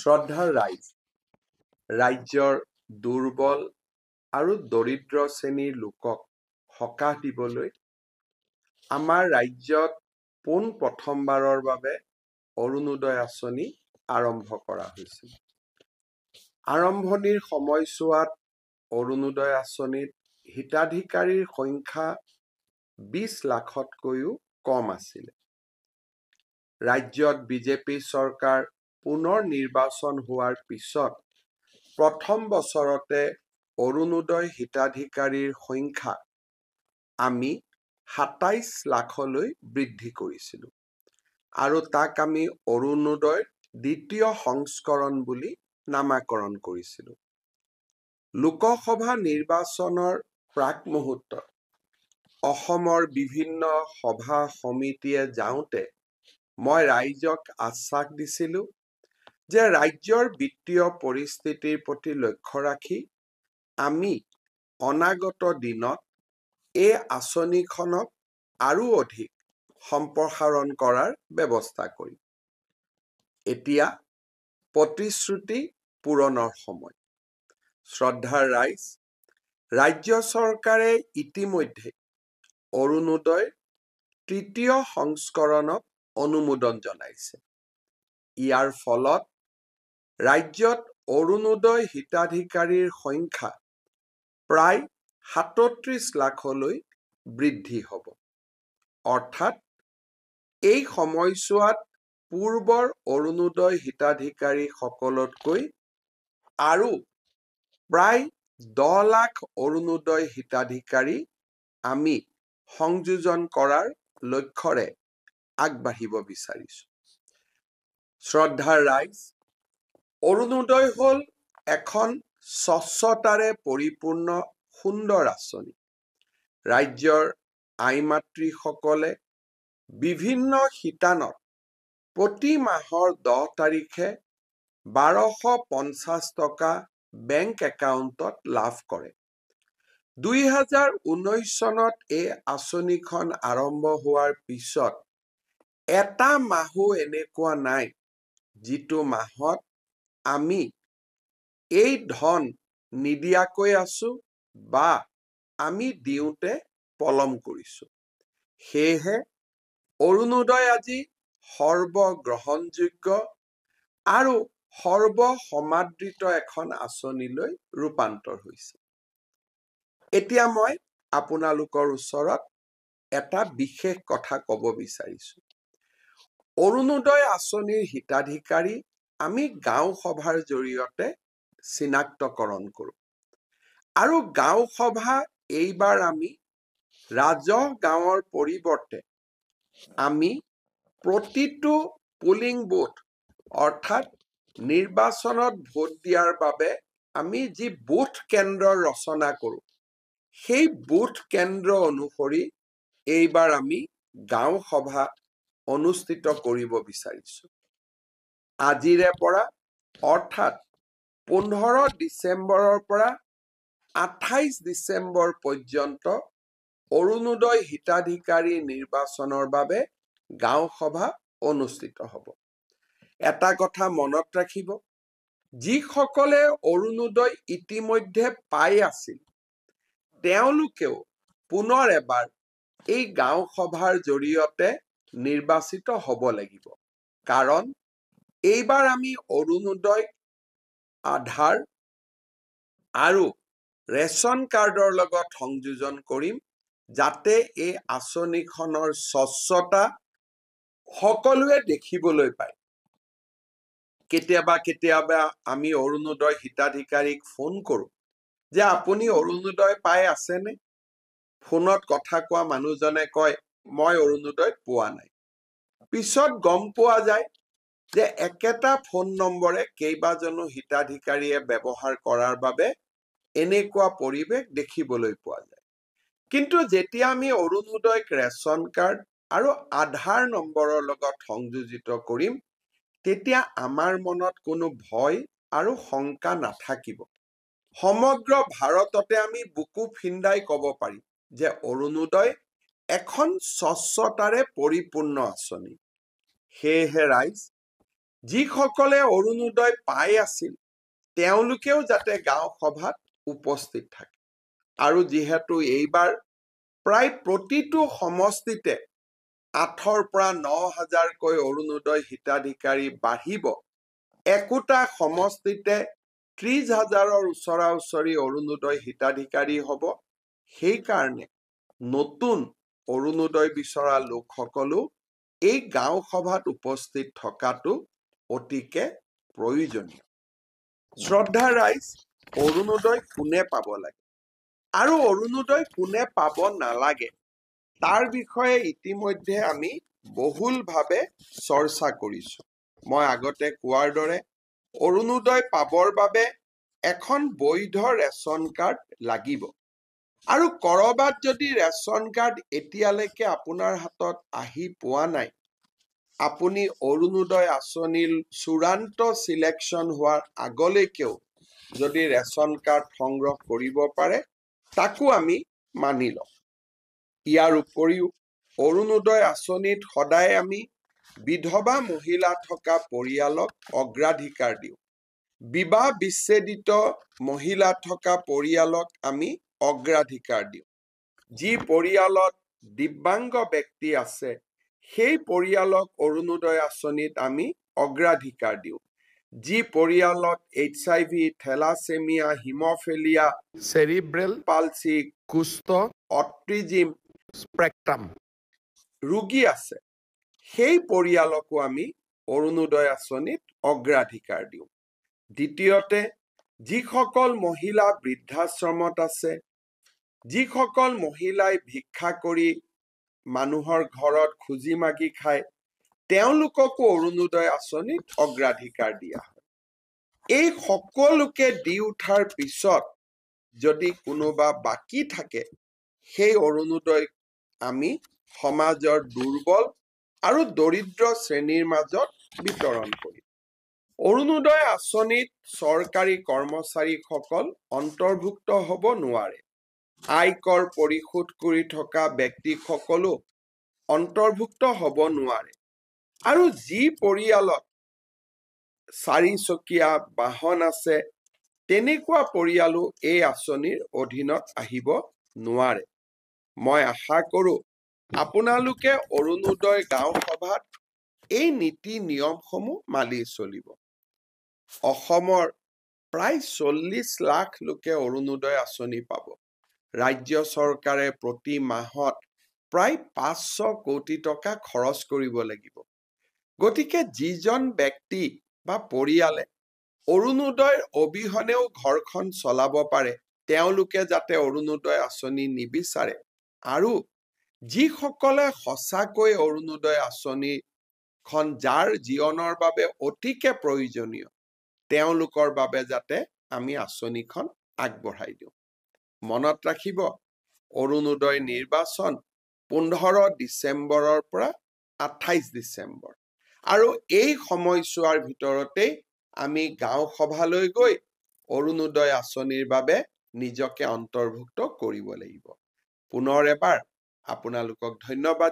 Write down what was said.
শ্ৰদ্ধাৰ ৰাইজ, ৰাজ্যৰ দুৰ্বল আৰু দৰিদ্ৰ শ্ৰেণীৰ লোকক সকাহ দিবলৈ আমাৰ ৰাজ্যত পোন প্ৰথমবাৰৰ বাবে অৰুণোদয় আঁচনি আৰম্ভ কৰা হৈছিল। আৰম্ভণিৰ সময়ছোৱাত অৰুণোদয় আঁচনিত হিতাধিকাৰীৰ সংখ্যা 20 লাখতকৈও কম আছিল। ৰাজ্যত বিজেপি চৰকাৰ পুনৰ নিৰ্বাচন হোৱাৰ পিছত প্ৰথম বছৰতে অৰুণোদয় হিতাধিকাৰীৰ সংখ্যা আমি 27 লাখলৈ বৃদ্ধি কৰিছিলোঁ আৰু তাক আমি অৰুণোদয়ৰ দ্বিতীয় সংস্কৰণ বুলি নামাকৰণ কৰিছিলোঁ। লোকসভা নিৰ্বাচনৰ প্ৰাক মুহূৰ্তত অসমৰ বিভিন্ন সভা সমিতিয়ে যাওঁতে মই ৰাইজক আশ্বাস দিছিলোঁ যে ৰাজ্যৰ বিত্তীয় পৰিস্থিতিৰ প্ৰতি লক্ষ্য ৰাখি আমি অনাগত দিনত এই আঁচনিখনক আৰু অধিক সম্প্ৰসাৰণ কৰাৰ ব্যৱস্থা কৰিম। এতিয়া প্ৰতিশ্ৰুতি পূৰণৰ সময়। শ্ৰদ্ধাৰ ৰাইজ, ৰাজ্য চৰকাৰে ইতিমধ্যে অৰুণোদয়ৰ তৃতীয় সংস্কৰণক অনুমোদন জনাইছে। ইয়াৰ ফলত ৰাজ্যত অৰুণোদয় হিতাধিকাৰীৰ সংখ্যা প্ৰায় 37 লাখলৈ বৃদ্ধি হ'ব। অৰ্থাৎ এই সময়ছোৱাত পূৰ্বৰ অৰুণোদয় হিতাধিকাৰীসকলতকৈ আৰু প্ৰায় 10 লাখ অৰুণোদয় হিতাধিকাৰী আমি সংযোজন কৰাৰ লক্ষ্যৰে আগবাঢ়িব বিচাৰিছোঁ। শ্ৰদ্ধাৰ ৰাইজ, অৰুণোদয় হ'ল এখন স্বচ্ছতাৰে পৰিপূৰ্ণ সুন্দৰ আঁচনি। ৰাজ্যৰ আইমাতৃসকলে বিভিন্ন শিতানত প্ৰতি মাহৰ 10 তাৰিখে 1250 টকা বেংক একাউণ্টত লাভ কৰে। 2019 চনত এই আঁচনিখন আৰম্ভ হোৱাৰ পিছত এটা মাহো এনেকুৱা নাই যিটো মাহত আমি এই ধন নিদিয়াকৈ আছো বা আমি দিওঁতে পলম কৰিছো। সেয়েহে অৰুণোদয় আজি সৰ্বগ্ৰহণযোগ্য আৰু সৰ্বসমাদৃত এখন আঁচনিলৈ ৰূপান্তৰ হৈছে। এতিয়া মই আপোনালোকৰ ওচৰত এটা বিশেষ কথা ক'ব বিচাৰিছো। অৰুণোদয় আঁচনিৰ হিতাধিকাৰী আমি গাঁও সভাৰ জৰিয়তে চিনাক্তকৰণ কৰোঁ আৰু গাঁও সভা এইবাৰ আমি ৰাজহ গাঁৱৰ পৰিৱৰ্তে আমি প্ৰতিটো পোলিং বুথ অৰ্থাৎ নিৰ্বাচনত ভোট দিয়াৰ বাবে আমি যি বুথ কেন্দ্ৰ ৰচনা কৰোঁ সেই বুথ কেন্দ্ৰ অনুসৰি এইবাৰ আমি গাঁও সভা অনুষ্ঠিত কৰিব বিচাৰিছোঁ। আজিৰে পৰা অৰ্থাৎ 15 ডিচেম্বৰৰ পৰা 28 ডিচেম্বৰ পৰ্যন্ত অৰুণোদয় হিতাধিকাৰী নিৰ্বাচনৰ বাবে গাঁও সভা অনুষ্ঠিত হ'ব। এটা কথা মনত ৰাখিব, যিসকলে অৰুণোদয় ইতিমধ্যে পাই আছিল তেওঁলোকেও পুনৰ এবাৰ এই গাঁও সভাৰ জৰিয়তে নিৰ্বাচিত হ'ব লাগিব। কাৰণ এইবাৰ আমি অৰুণোদয় আধাৰ আৰু ৰেচন কাৰ্ডৰ লগত সংযোজন কৰিম যাতে এই আঁচনিখনৰ স্বচ্ছতা সকলোৱে দেখিবলৈ পায়। কেতিয়াবা আমি অৰুণোদয় হিতাধিকাৰীক ফোন কৰোঁ যে আপুনি অৰুণোদয় পাই আছেনে? ফোনত কথা কোৱা মানুহজনে কয় মই অৰুণোদয় পোৱা নাই। পিছত গম পোৱা যায় যে একেটা ফোন নম্বৰে কেইবাজনো হিতাধিকাৰীয়ে ব্যৱহাৰ কৰাৰ বাবে এনেকুৱা পৰিৱেশ দেখিবলৈ পোৱা যায়। কিন্তু যেতিয়া আমি অৰুণোদয়ক ৰেচন কাৰ্ড আৰু আধাৰ নম্বৰৰ লগত সংযোজিত কৰিম তেতিয়া আমাৰ মনত কোনো ভয় আৰু শংকা নাথাকিব। সমগ্ৰ ভাৰততে আমি বুকু ফিন্দাই ক'ব পাৰিম যে অৰুণোদয় এখন স্বচ্ছতাৰে পৰিপূৰ্ণ আঁচনি। সেয়েহে ৰাইজ, যিসকলে অৰুণোদয় পাই আছিল তেওঁলোকেও যাতে গাঁও সভাত উপস্থিত থাকে। আৰু যিহেতু এইবাৰ প্ৰায় প্ৰতিটো সমষ্টিতে 8,000 পৰা 9,000কৈ অৰুণোদয় হিতাধিকাৰী বাঢ়িব, একোটা সমষ্টিতে 30,000ৰ ওচৰা ওচৰি অৰুণোদয় হিতাধিকাৰী হ'ব। সেইকাৰণে নতুন অৰুণোদয় বিচৰা লোকসকলো এই গাঁও সভাত উপস্থিত থকাটো অতিকে প্ৰয়োজনীয়। শ্ৰদ্ধা ৰাইজ, অৰুণোদয় কোনে পাব লাগে আৰু অৰুণোদয় কোনে পাব নালাগে তাৰ বিষয়ে ইতিমধ্যে আমি বহুলভাৱে চৰ্চা কৰিছো। মই আগতে কোৱাৰ দৰে অৰুণোদয় পাবৰ বাবে এখন বৈধ ৰেচন কাৰ্ড লাগিব। আৰু কৰবাত যদি ৰেচন কাৰ্ড এতিয়ালৈকে আপোনাৰ হাতত আহি পোৱা নাই, আপুনি অৰুণোদয় আঁচনিৰ চূড়ান্ত সিলেকশ্যন হোৱাৰ আগলৈকেও যদি ৰেচন কাৰ্ড সংগ্ৰহ কৰিব পাৰে, তাকো আমি মানি লওঁ। ইয়াৰ উপৰিও অৰুণোদয় আঁচনিত সদায় আমি বিধৱা মহিলা থকা পৰিয়ালক অগ্ৰাধিকাৰ দিওঁ। বিবাহ বিচ্ছেদিত মহিলা থকা পৰিয়ালক আমি অগ্ৰাধিকাৰ দিওঁ। যি পৰিয়ালত দিব্যাংগ ব্যক্তি আছে সেই পৰিয়ালক অৰুণোদয় আঁচনিত আমি অগ্ৰাধিকাৰ দিওঁ। যি পৰিয়ালত HIV, থেলাছেমিয়া, হিমফেলিয়া, চেৰিব্ৰেল পালচি, কুষ্ঠ, অটিজিম স্পেক্ট্ৰাম ৰোগী আছে সেই পৰিয়ালকো আমি অৰুণোদয় আঁচনিত অগ্ৰাধিকাৰ দিওঁ। দ্বিতীয়তে, যিসকল মহিলা বৃদ্ধাশ্ৰমত আছে, যিসকল মহিলাই ভিক্ষা কৰি মানুহৰ ঘৰত খুজি মাগি খায়, তেওঁলোককো অৰুণোদয় আঁচনিত অগ্ৰাধিকাৰ দিয়া হয়। এই সকলোকে দি উঠাৰ পিছত যদি কোনোবা বাকী থাকে, সেই অৰুণোদয় আমি সমাজৰ দুৰ্বল আৰু দৰিদ্ৰ শ্ৰেণীৰ মাজত বিতৰণ কৰিম। অৰুণোদয় আঁচনিত চৰকাৰী কৰ্মচাৰীসকল অন্তৰ্ভুক্ত হ'ব নোৱাৰে। আয়কৰ পৰিশোধ কৰি থকা ব্যক্তিসকলো অন্তৰ্ভুক্ত হ'ব নোৱাৰে। আৰু যি পৰিয়ালত 4চকীয়া বাহন আছে তেনেকুৱা পৰিয়ালো এই আঁচনিৰ অধীনত আহিব নোৱাৰে। মই আশা কৰো আপোনালোকে অৰুণোদয় গাঁও সভাত এই নীতি নিয়মসমূহ মানি চলিব। অসমৰ প্ৰায় 40 লাখ লোকে অৰুণোদয় আঁচনি পাব। ৰাজ্য চৰকাৰে প্ৰতি মাহত প্ৰায় 500 কোটি টকা খৰচ কৰিব লাগিব। গতিকে যিজন ব্যক্তি বা পৰিয়ালে অৰুণোদয়ৰ অবিহনেও ঘৰখন চলাব পাৰে, তেওঁলোকে যাতে অৰুণোদয় আঁচনি নিবিচাৰে। আৰু যিসকলে সঁচাকৈ অৰুণোদয় আঁচনিখন যাৰ জীৱনৰ বাবে অতিকে প্ৰয়োজনীয়, তেওঁলোকৰ বাবে যাতে আমি আঁচনিখন আগবঢ়াই দিওঁ। মনত ৰাখিব, অৰুণোদয় নিৰ্বাচন 15 ডিচেম্বৰৰ পৰা 28 ডিচেম্বৰ। আৰু এই সময়ছোৱাৰ ভিতৰতেই আমি গাঁও সভালৈ গৈ অৰুণোদয় আঁচনিৰ বাবে নিজকে অন্তৰ্ভুক্ত কৰিব লাগিব। পুনৰ এবাৰ আপোনালোকক ধন্যবাদ।